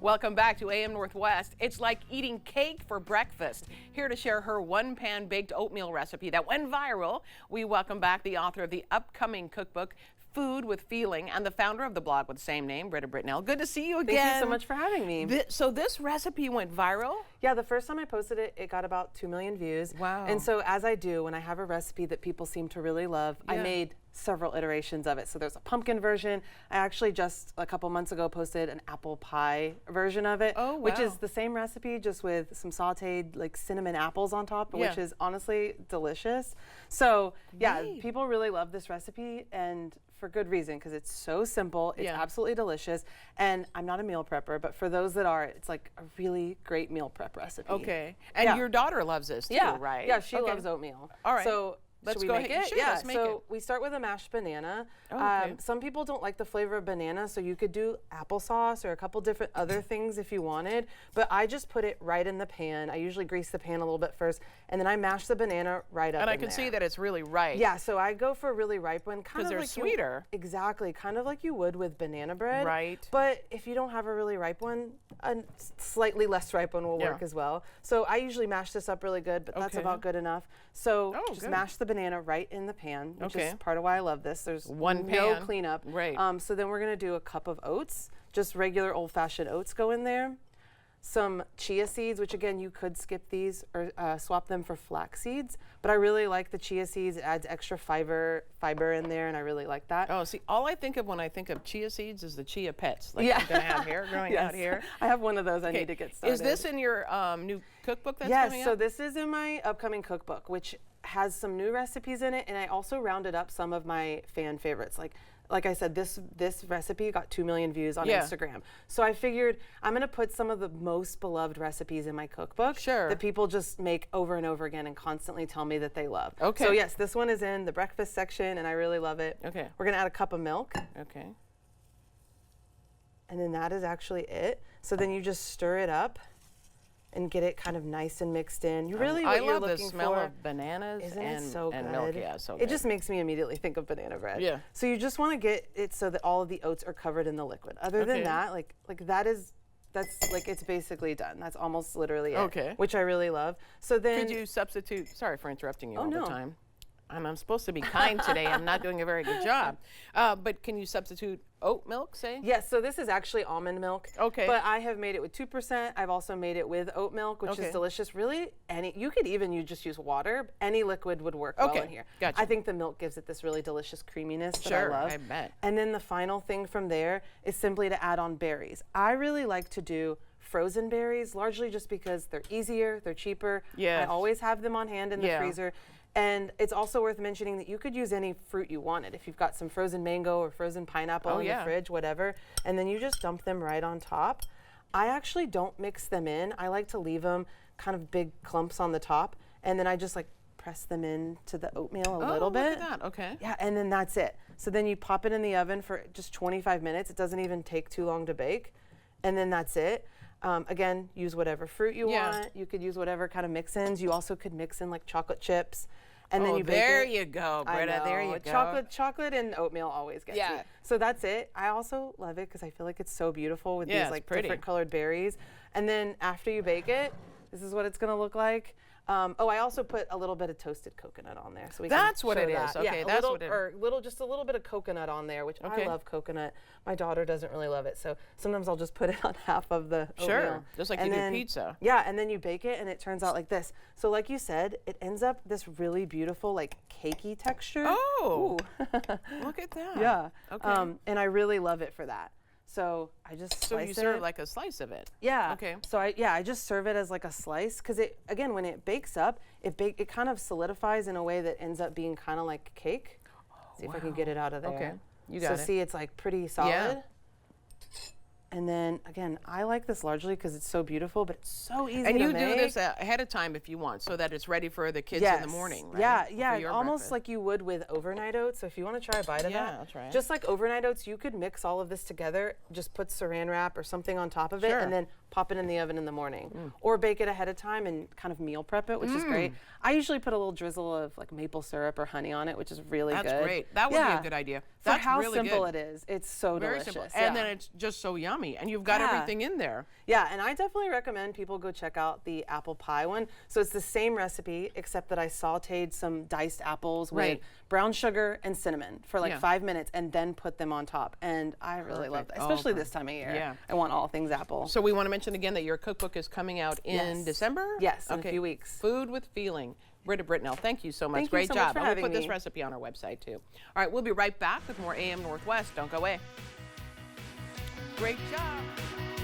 Welcome back to AM Northwest. It's like eating cake for breakfast. Here to share her one-pan baked oatmeal recipe that went viral, we welcome back the author of the upcoming cookbook, Food with Feeling, and the founder of the blog with the same name, Brita Britnell. Good to see you again. Thank you so much for having me. So this recipe went viral? Yeah, the first time I posted it, it got about 2 million views. Wow. And so as I do, when I have a recipe that people seem to really love, I made several iterations of it. So there's a pumpkin version. I actually just a couple months ago posted an apple pie version of it, which is the same recipe just with some sauteed like cinnamon apples on top, which is honestly delicious. So yeah, people really love this recipe, and for good reason, because it's so simple, it's absolutely delicious, and I'm not a meal prepper, but for those that are, it's like a really great meal prep recipe. Okay, and your daughter loves this too, right? Yeah, she loves oatmeal. All right. So let's should we go make ahead. it? Sure, let's make it. We start with a mashed banana. Okay. Some people don't like the flavor of banana, so you could do applesauce or a couple different other things if you wanted, but I just put it right in the pan. I usually grease the pan a little bit first, and then I mash the banana right up in there. And I can see that it's really ripe. Yeah, so I go for a really ripe one. Because they're sweeter. Exactly, kind of like you would with banana bread. Right. But if you don't have a really ripe one, a slightly less ripe one will work as well. So I usually mash this up really good, but that's about good enough. So just mash the banana right in the pan, which is part of why I love this. There's no cleanup. Right. So then we're gonna do a cup of oats, just regular old-fashioned oats go in there. Some chia seeds, which again, you could skip these or swap them for flax seeds, but I really like the chia seeds. It adds extra fiber in there, and I really like that. Oh, see, all I think of when I think of chia seeds is the chia pets. Like I'm gonna have hair growing out here. I have one of those. I need to get started. Is this in your new cookbook that's coming Yes, out? so this is in my upcoming cookbook, which has some new recipes in it, and I also rounded up some of my fan favorites. Like I said, this recipe got 2 million views on Instagram. So I figured I'm gonna put some of the most beloved recipes in my cookbook that people just make over and over again and constantly tell me that they love. Okay. So yes, this one is in the breakfast section, and I really love it. Okay. We're gonna add a cup of milk. Okay. And then that is actually it. So then you just stir it up and get it kind of nice and mixed in. You really, what you're looking for. I love the smell of bananas and milk. Yeah, so good. It just makes me immediately think of banana bread. Yeah. So you just want to get it so that all of the oats are covered in the liquid. Other than that, that's like it's basically done. That's almost literally it. Okay. Which I really love. So then could you substitute? Sorry for interrupting you all no. the time. I'm supposed to be kind today. I'm not doing a very good job. But can you substitute oat milk, say? Yes, so this is actually almond milk. Okay. But I have made it with 2%. I've also made it with oat milk, which is delicious. Really, you could even just use water. Any liquid would work well in here. Gotcha. I think the milk gives it this really delicious creaminess that I love. I bet. And then the final thing from there is simply to add on berries. I really like to do frozen berries, largely just because they're easier, they're cheaper. Yes. I always have them on hand in the freezer. And it's also worth mentioning that you could use any fruit you wanted. If you've got some frozen mango or frozen pineapple in the fridge, whatever, and then you just dump them right on top. I actually don't mix them in. I like to leave them kind of big clumps on the top, and then I just like press them into the oatmeal a little bit. Look at that. Okay. Yeah, and then that's it. So then you pop it in the oven for just 25 minutes. It doesn't even take too long to bake, and then that's it. Again, use whatever fruit you want. You could use whatever kind of mix-ins. You also could mix in like chocolate chips. And then you bake there it. You go, Brita. There you go. Chocolate and oatmeal always gets me. So that's it. I also love it because I feel like it's so beautiful with these like different colored berries. And then after you bake it, this is what it's gonna look like. I also put a little bit of toasted coconut on there, so we that's can what show it that. is. Okay, that's what it is. Just a little bit of coconut on there, which I love coconut. My daughter doesn't really love it, so sometimes I'll just put it on half of the oatmeal. Just like you do pizza. Yeah, and then you bake it, and it turns out like this. So like you said, it ends up this really beautiful, like cakey texture. Oh, look at that. Yeah. Okay. And I really love it for that. So I just slice you serve like a slice of it. Yeah. Okay. So I just serve it as like a slice because again when it bakes up, it kind of solidifies in a way that ends up being kind of like cake. See if I can get it out of there. Okay. You got it. So see, it's like pretty solid. Yeah. And then again, I like this largely because it's so beautiful, but it's so easy to make. And you do this ahead of time if you want, so that it's ready for the kids in the morning, right? Yeah, almost like you would with overnight oats. So if you want to try a bite of that, I'll try it. Just like overnight oats, you could mix all of this together, just put saran wrap or something on top of it, and then pop it in the oven in the morning, or bake it ahead of time and kind of meal prep it, which is great. I usually put a little drizzle of like maple syrup or honey on it, which is really good. That's great. That would be a good idea. For That's how really simple good. it is, it's so Very delicious. simple. And then it's just so yummy, and you've got everything in there. Yeah, and I definitely recommend people go check out the apple pie one. So it's the same recipe, except that I sauteed some diced apples with brown sugar and cinnamon for like 5 minutes and then put them on top. And I really love that, especially this time of year. Yeah. I want all things apple. So we want to mention again that your cookbook is coming out in December? Yes, in a few weeks. Food with Feeling. Brita Britnell, thank you so much. Thank Great you so job. much for I'm going to having put this me. recipe on our website too. All right, we'll be right back with more AM Northwest. Don't go away. Great job.